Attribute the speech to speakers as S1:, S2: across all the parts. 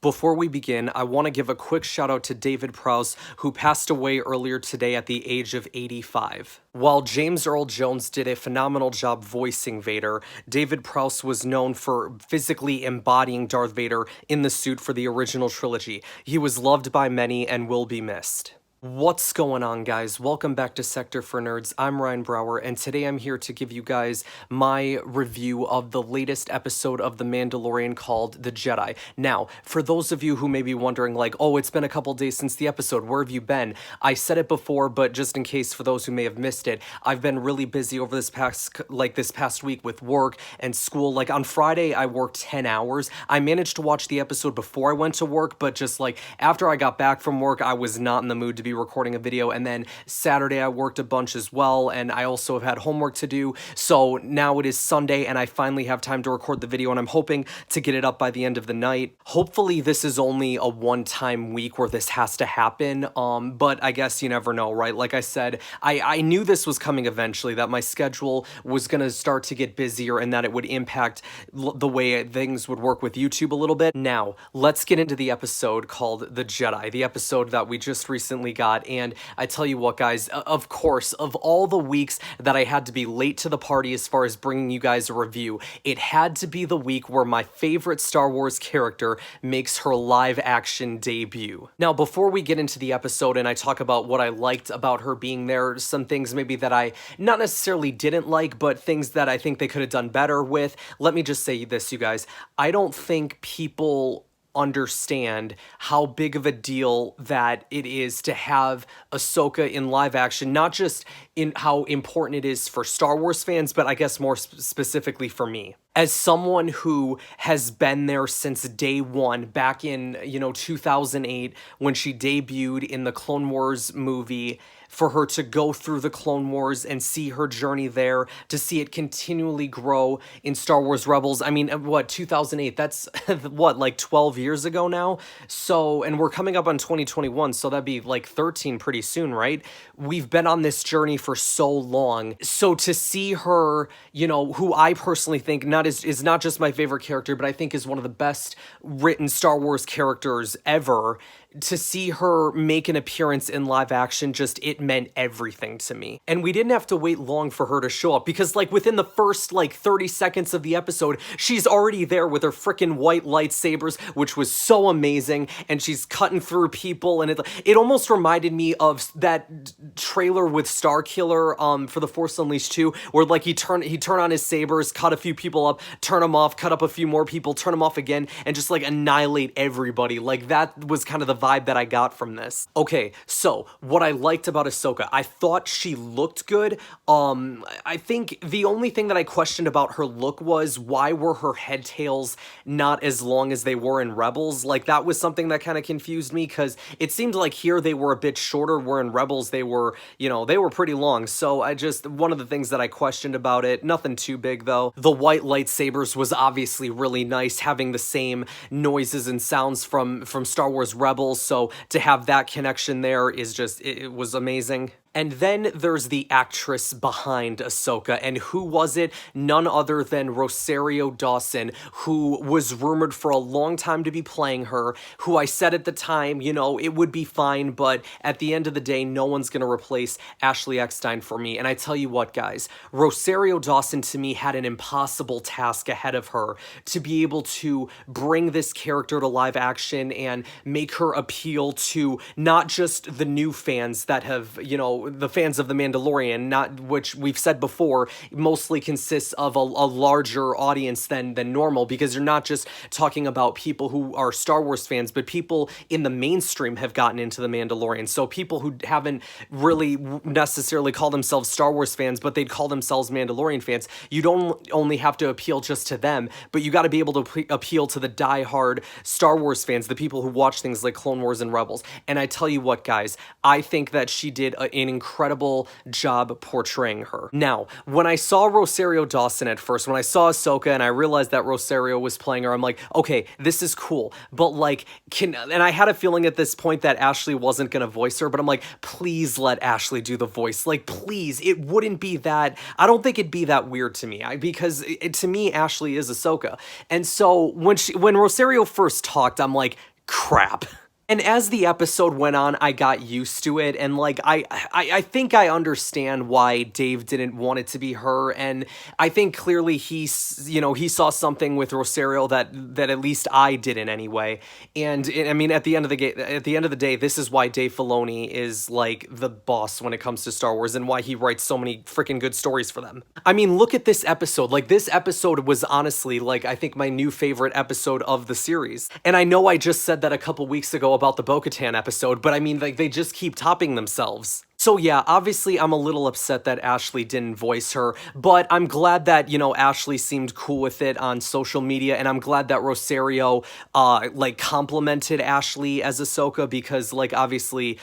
S1: Before we begin, I want to give a quick shout out to David Prowse, who passed away earlier today at the age of 85. While James Earl Jones did a phenomenal job voicing Vader, David Prowse was known for physically embodying Darth Vader in the suit for the original trilogy. He was loved by many and will be missed. What's going on, guys? Welcome back to Sector for Nerds. I'm Ryan Brower, and today I'm here to give you guys my review of the latest episode of The Mandalorian called The Jedi. Now, for those of you who may be wondering, like, oh, it's been a couple days since the episode, where have you been? I said it before, but just in case for those who may have missed it, I've been really busy over this past week with work and school. Like, on Friday, I worked 10 hours. I managed to watch the episode before I went to work, but just like after I got back from work, I was not in the mood to be recording a video. And then Saturday I worked a bunch as well, and I also have had homework to do. So now it is Sunday and I finally have time to record the video, and I'm hoping to get it up by the end of the night. Hopefully this is only a one-time week where this has to happen, but I guess you never know, right? Like I said, I knew this was coming eventually, that my schedule was gonna start to get busier and that it would impact the way things would work with YouTube a little bit. Now, let's get into the episode called The Jedi, the episode that we just recently got. And I tell you what, guys, of course, of all the weeks that I had to be late to the party as far as bringing you guys a review, it had to be the week where my favorite Star Wars character makes her live action debut. Now, before we get into the episode and I talk about what I liked about her being there, some things maybe that I not necessarily didn't like, but things that I think they could have done better with, let me just say this, you guys. I don't think people understand how big of a deal that it is to have Ahsoka in live action, not just in how important it is for Star Wars fans, but I guess more specifically for me. As someone who has been there since day one, back in, 2008, when she debuted in the Clone Wars movie, for her to go through the Clone Wars and see her journey there, to see it continually grow in Star Wars Rebels. I mean, what, 2008? That's, what, like 12 years ago now? So, and we're coming up on 2021, so that'd be like 13 pretty soon, right? We've been on this journey for so long. So to see her, who I personally think is not just my favorite character, but I think is one of the best written Star Wars characters ever, to see her make an appearance in live action, it meant everything to me. And we didn't have to wait long for her to show up, because within the first 30 seconds of the episode, she's already there with her freaking white lightsabers, which was so amazing, and she's cutting through people, and it almost reminded me of that trailer with Starkiller for The Force Unleashed 2, where he turn on his sabers, cut a few people up, turn them off, cut up a few more people, turn them off again, and just annihilate everybody. That was kind of the vibe that I got from this. Okay, so what I liked about Ahsoka, I thought she looked good. I think the only thing that I questioned about her look was, why were her head tails not as long as they were in Rebels? That was something that kind of confused me, because it seemed like here they were a bit shorter, where in Rebels they were, they were pretty long. So one of the things that I questioned about it, nothing too big though. The white lightsabers was obviously really nice, having the same noises and sounds from Star Wars Rebels. So to have that connection there is it was amazing. And then there's the actress behind Ahsoka, and who was it? None other than Rosario Dawson, who was rumored for a long time to be playing her, who I said at the time, it would be fine, but at the end of the day, no one's gonna replace Ashley Eckstein for me. And I tell you what, guys, Rosario Dawson to me had an impossible task ahead of her, to be able to bring this character to live action and make her appeal to not just the new fans that have, the fans of The Mandalorian, which we've said before, mostly consists of a larger audience than normal, because you're not just talking about people who are Star Wars fans, but people in the mainstream have gotten into The Mandalorian. So people who haven't really necessarily called themselves Star Wars fans, but they'd call themselves Mandalorian fans. You don't only have to appeal just to them, but you got to be able to appeal to the diehard Star Wars fans, the people who watch things like Clone Wars and Rebels. And I tell you what, guys, I think that she did an incredible job portraying her. Now, when I saw Rosario Dawson at first, when I saw Ahsoka and I realized that Rosario was playing her, I'm like, okay, this is cool, but like, and I had a feeling at this point that Ashley wasn't gonna voice her, but I'm like, please let Ashley do the voice. Like, please, it wouldn't be that, I don't think it'd be that weird to me, because to me, Ashley is Ahsoka. And so when Rosario first talked, I'm like, crap. And as the episode went on, I got used to it, and like I think I understand why Dave didn't want it to be her, and I think clearly he saw something with Rosario that at least I didn't anyway. And I mean, at the end of the day, this is why Dave Filoni is like the boss when it comes to Star Wars, and why he writes so many freaking good stories for them. I mean, look at this episode. Like, this episode was honestly, like, I think my new favorite episode of the series. And I know I just said that a couple weeks ago about the Bo Katan episode, but I mean, like, they just keep topping themselves. So yeah, obviously I'm a little upset that Ashley didn't voice her, but I'm glad that, Ashley seemed cool with it on social media, and I'm glad that Rosario, like, complimented Ashley as Ahsoka, because, like, obviously,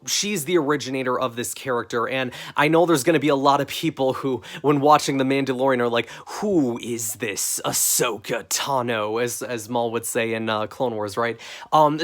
S1: she's the originator of this character, and I know there's gonna be a lot of people who, when watching The Mandalorian, are like, who is this Ahsoka Tano, as Maul would say in Clone Wars, right?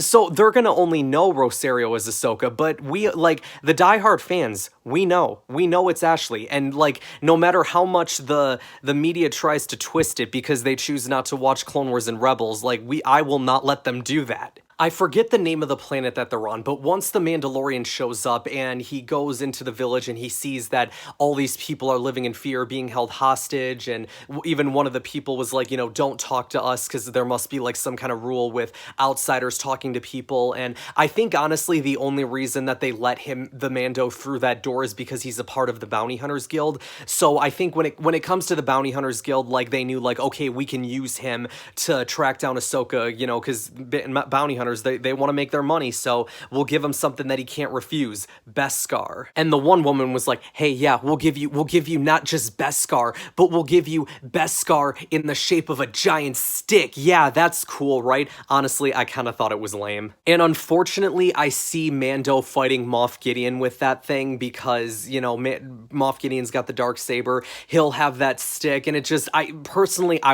S1: So they're gonna only know Rosario as Ahsoka, but we, like, the diehard fans, we know it's Ashley, and like, no matter how much the media tries to twist it because they choose not to watch Clone Wars and Rebels, like, I will not let them do that. I forget the name of the planet that they're on, but once the Mandalorian shows up and he goes into the village and he sees that all these people are living in fear, being held hostage, and even one of the people was like, don't talk to us because there must be like some kind of rule with outsiders talking to people. And I think honestly the only reason that they let the Mando through that door is because he's a part of the Bounty Hunters Guild. So I think when it comes to the Bounty Hunters Guild, like, they knew, like, okay, we can use him to track down Ahsoka, because Bounty Hunters, they want to make their money, so we'll give him something that he can't refuse, Beskar. And the one woman was like, hey, yeah, we'll give you not just Beskar, but we'll give you Beskar in the shape of a giant stick. Yeah, that's cool, right? Honestly, I kind of thought it was lame. And unfortunately, I see Mando fighting Moff Gideon with that thing because, Moff Gideon's got the Darksaber, he'll have that stick, and it just, I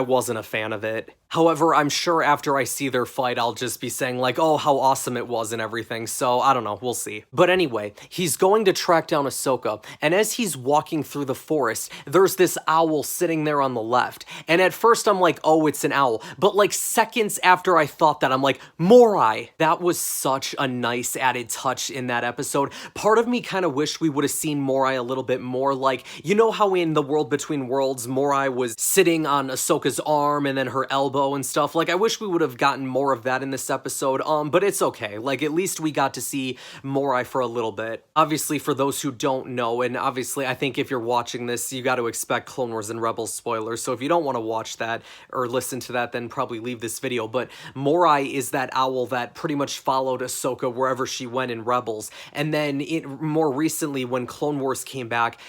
S1: wasn't a fan of it. However, I'm sure after I see their fight, I'll just be saying like, oh, how awesome it was and everything, so I don't know, we'll see. But anyway, he's going to track down Ahsoka, and as he's walking through the forest, there's this owl sitting there on the left, and at first I'm like, oh, it's an owl, but like seconds after I thought that, I'm like, Morai! That was such a nice added touch in that episode. Part of me kind of wished we would have seen Morai a little bit more, like, how in The World Between Worlds, Morai was sitting on Ahsoka's arm and then her elbow and stuff. Like, I wish we would have gotten more of that in this episode, but it's okay. Like, at least we got to see Morai for a little bit. Obviously, for those who don't know, and obviously I think if you're watching this, you got to expect Clone Wars and Rebels spoilers, so if you don't want to watch that or listen to that, then probably leave this video. But Morai is that owl that pretty much followed Ahsoka wherever she went in Rebels, and then more recently when Clone Wars came back,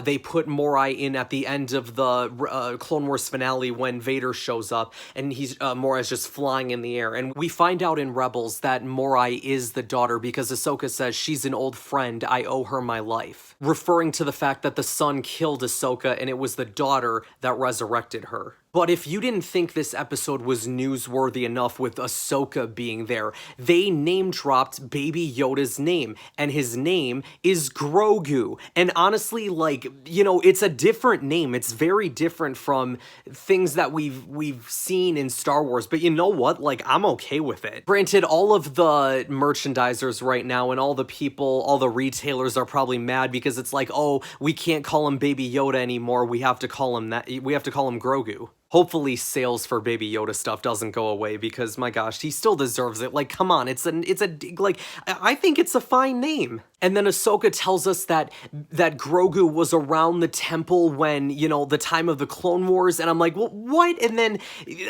S1: they put Morai in at the end of the Clone Wars finale when Vader shows up, and Morai's just flying in the air. And we find out in Rebels that Morai is the daughter because Ahsoka says, she's an old friend, I owe her my life. Referring to the fact that the son killed Ahsoka and it was the daughter that resurrected her. But if you didn't think this episode was newsworthy enough with Ahsoka being there, they name-dropped Baby Yoda's name, and his name is Grogu. And honestly, like, it's a different name. It's very different from things that we've seen in Star Wars, but you know what? Like, I'm okay with it. Granted, all of the merchandisers right now and all the people, all the retailers are probably mad because it's like, oh, we can't call him Baby Yoda anymore. We have to call him Grogu. Hopefully sales for Baby Yoda stuff doesn't go away because, my gosh, he still deserves it. Like, come on, I think it's a fine name. And then Ahsoka tells us that Grogu was around the temple when, the time of the Clone Wars, and I'm like, well, what? And then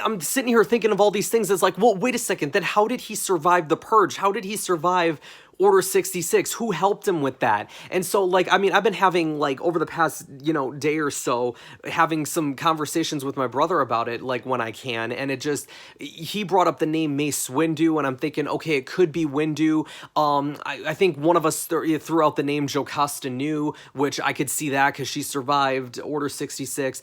S1: I'm sitting here thinking of all these things. It's like, well, wait a second, then how did he survive the Purge? How did he survive Order 66? Who helped him with that? And so, like, I mean, I've been having, like, over the past, day or so, having some conversations with my brother about it, like, when I can, and he brought up the name Mace Windu, and I'm thinking, okay, it could be Windu. I think one of us, threw out the name Jocasta Nu, which I could see that because she survived Order 66.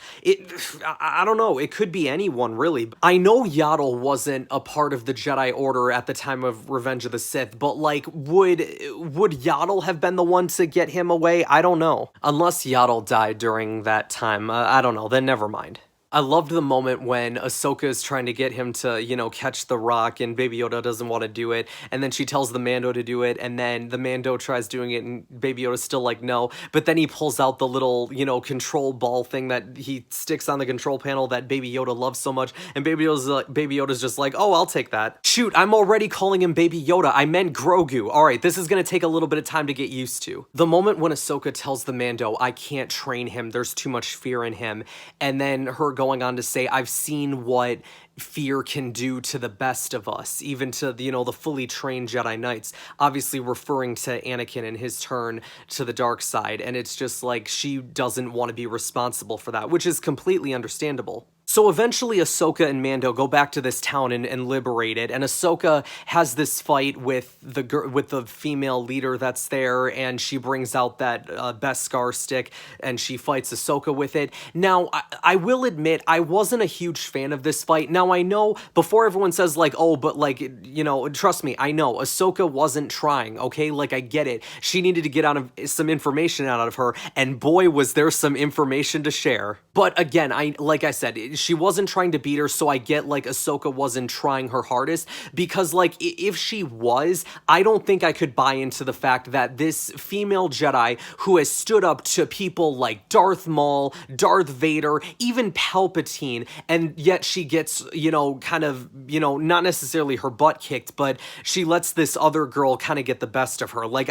S1: I don't know. It could be anyone, really. I know Yaddle wasn't a part of the Jedi Order at the time of Revenge of the Sith, but like, would Yaddle have been the one to get him away? I don't know. Unless Yaddle died during that time. I don't know. Then never mind. I loved the moment when Ahsoka is trying to get him to, you know, catch the rock and Baby Yoda doesn't want to do it. And then she tells the Mando to do it. And then the Mando tries doing it and Baby Yoda's still like, no. But then he pulls out the little, you know, control ball thing that he sticks on the control panel that Baby Yoda loves so much. And Baby Yoda's just like, oh, I'll take that. Shoot, I'm already calling him Baby Yoda. I meant Grogu. All right, this is going to take a little bit of time to get used to. The moment when Ahsoka tells the Mando, I can't train him. There's too much fear in him. And then her going on to say, I've seen what fear can do to the best of us, even to, you know, the fully trained Jedi Knights, obviously referring to Anakin and his turn to the dark side. And it's just like, she doesn't want to be responsible for that, which is completely understandable. So eventually Ahsoka and Mando go back to this town and liberate it, and Ahsoka has this fight with the female leader that's there, and she brings out that Beskar stick, and she fights Ahsoka with it. Now, I will admit, I wasn't a huge fan of this fight. Now, I know, before everyone says, like, oh, but, like, you know, trust me, I know, Ahsoka wasn't trying, okay? Like, I get it. She needed to get some information out of her, and boy, was there some information to share. But again, like I said, she wasn't trying to beat her, so I get, like, Ahsoka wasn't trying her hardest, because, like, if she was, I don't think I could buy into the fact that this female Jedi who has stood up to people like Darth Maul, Darth Vader, even Palpatine, and yet she gets, you know, kind of, you know, not necessarily her butt kicked, but she lets this other girl kind of get the best of her. Like,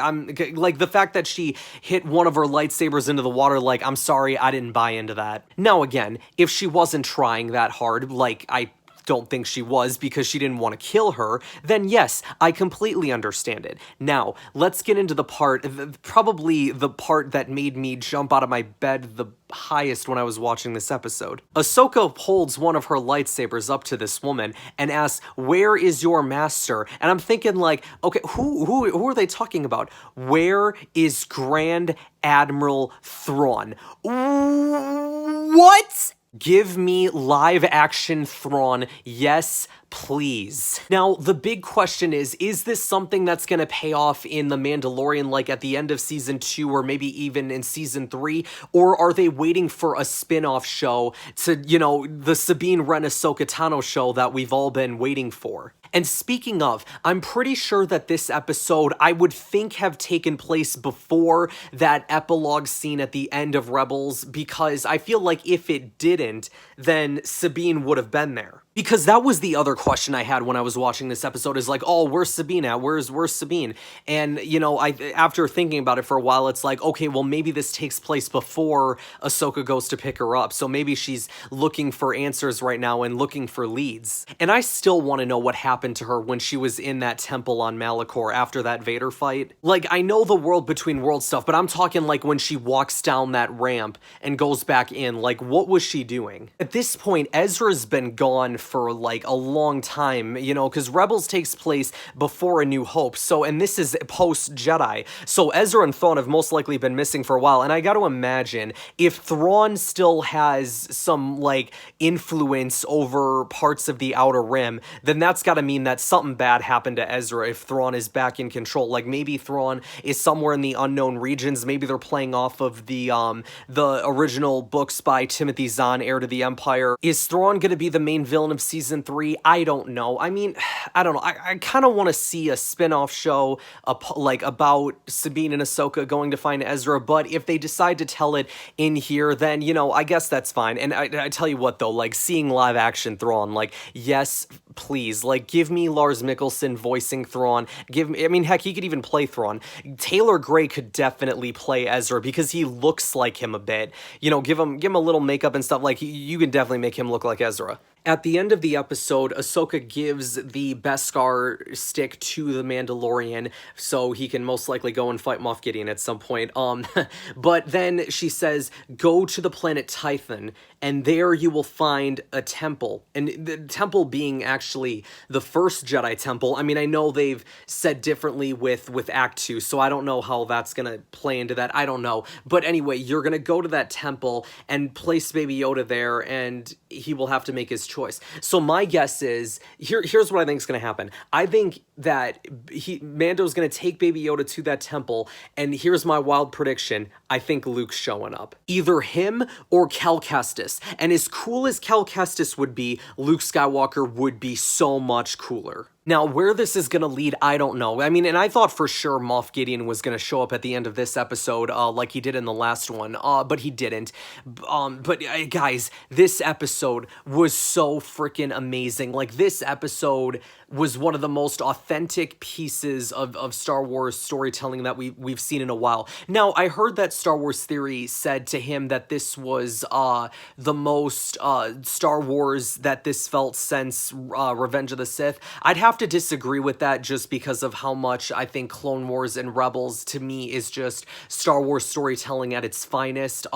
S1: like, the fact that she hit one of her lightsabers into the water, like, I'm sorry, I didn't buy into that. Now, again, if she wasn't trying that hard, like, I don't think she was because she didn't want to kill her, then yes, I completely understand it. Now, let's get into the part, probably the part that made me jump out of my bed the highest when I was watching this episode. Ahsoka holds one of her lightsabers up to this woman and asks, where is your master? And I'm thinking, like, okay, who are they talking about? Where is Grand Admiral Thrawn? What? Give me live action Thrawn, yes, please. Now, the big question is this something that's gonna pay off in The Mandalorian, like at the end of season 2 or maybe even in season 3? Or are they waiting for a spin-off show to, you know, the Sabine Wren Ahsoka Tano show that we've all been waiting for? And speaking of, I'm pretty sure that this episode, I would think, have taken place before that epilogue scene at the end of Rebels, because I feel like if it didn't, then Sabine would have been there. Because that was the other question I had when I was watching this episode, is like, oh, where's Sabine at? Where's Sabine? And, you know, after thinking about it for a while, it's like, okay, well, maybe this takes place before Ahsoka goes to pick her up. So maybe she's looking for answers right now and looking for leads. And I still want to know what happened to her when she was in that temple on Malachor after that Vader fight. Like, I know the world between worlds stuff, but I'm talking like when she walks down that ramp and goes back in, like, what was she doing? At this point, Ezra's been gone for like a long time, you know, because Rebels takes place before A New Hope, so, and this is post-Jedi, so Ezra and Thrawn have most likely been missing for a while, and I gotta imagine, if Thrawn still has some, like, influence over parts of the Outer Rim, then that's gotta mean that something bad happened to Ezra if Thrawn is back in control. Like, maybe Thrawn is somewhere in the unknown regions, maybe they're playing off of the original books by Timothy Zahn, Heir to the Empire. Is Thrawn gonna be the main villain of season 3? I don't know. I mean, I don't know. I kind of want to see a spin-off show like about Sabine and Ahsoka going to find Ezra, but if they decide to tell it in here, then, you know, I guess that's fine. And I tell you what, though, like, seeing live action Thrawn, like, yes, please, like, give me Lars Mikkelsen voicing Thrawn. Give me, I mean, heck, he could even play Thrawn. Taylor Gray could definitely play Ezra because he looks like him a bit. You know, give him a little makeup and stuff. Like, you can definitely make him look like Ezra. At the end of the episode, Ahsoka gives the Beskar stick to the Mandalorian so he can most likely go and fight Moff Gideon at some point. But then she says, go to the planet Tython, and there you will find a temple. And the temple being actually the first Jedi temple. I mean, I know they've said differently with Act 2, so I don't know how that's gonna play into that. I don't know. But anyway, you're gonna go to that temple and place Baby Yoda there, and he will have to make his choice. So my guess is, here's what I think is going to happen. I think that Mando's going to take Baby Yoda to that temple, and here's my wild prediction. I think Luke's showing up. Either him or Cal Kestis. And as cool as Cal Kestis would be, Luke Skywalker would be so much cooler. Now, where this is going to lead, I don't know. I mean, and I thought for sure Moff Gideon was going to show up at the end of this episode like he did in the last one, but he didn't. Guys, this episode was so freaking amazing. Like, this episode was one of the most authentic pieces of Star Wars storytelling that we've seen in a while. Now, I heard that Star Wars Theory said to him that this was the most Star Wars that this felt since Revenge of the Sith. I'd have to disagree with that just because of how much I think Clone Wars and Rebels to me is just Star Wars storytelling at its finest.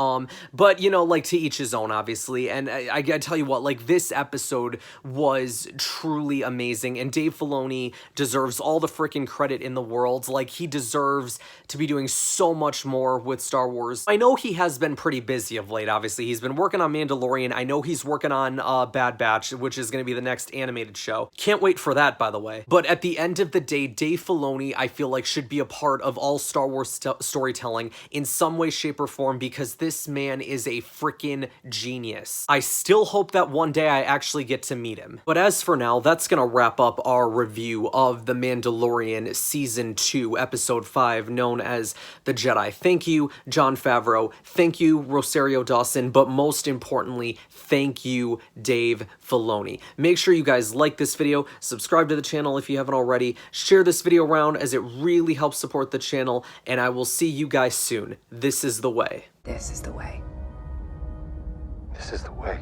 S1: But you know, like, to each his own, obviously. And I gotta tell you what, like, this episode was truly amazing, and Dave Filoni deserves all the freaking credit in the world. Like, he deserves to be doing so much more with Star Wars. I know he has been pretty busy of late, obviously. He's been working on Mandalorian. I know he's working on Bad Batch, which is going to be the next animated show. Can't wait for that, by the way. But at the end of the day, Dave Filoni, I feel like, should be a part of all Star Wars storytelling in some way, shape, or form, because this man is a freaking genius. I still hope that one day I actually get to meet him. But as for now, that's gonna wrap up our review of The Mandalorian Season 2, Episode 5, known as The Jedi. Thank you, Jon Favreau. Thank you, Rosario Dawson. But most importantly, thank you, Dave Filoni. Make sure you guys like this video, subscribe to the channel if you haven't already, share this video around as it really helps support the channel, and I will see you guys soon. This is the way.
S2: This is the way.
S3: This is the way.